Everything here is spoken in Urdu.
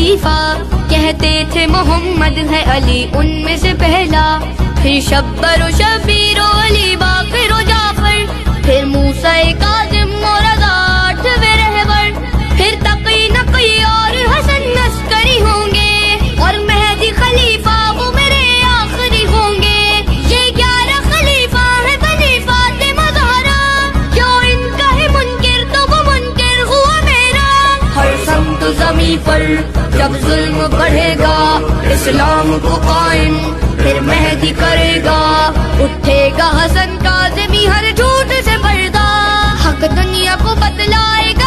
خلیفہ، کہتے تھے محمد ہے علی ان میں سے پہلا، پھر شبر و شبیر و علی باقر و جعفر، پھر موسیٰ کاظم و رضا آٹھویں رہبر، پھر تقی نقی اور حسن عسکری ہوں گے، اور مہدی خلیفہ وہ میرے آخری ہوں گے۔ یہ 11 خلیفہ ہے بنی فاطمہ زہرا، جو ان کا ہے منکر تو وہ منکر ہوا میرا۔ ہر سمت زمیں پر جب ظلم بڑھے گا اسلام کو قائم پھر مہدی کرے گا، اٹھے گا حسن کاظمی ہر جھوٹ سے پردہ، حق دنیا کو بتلائے گا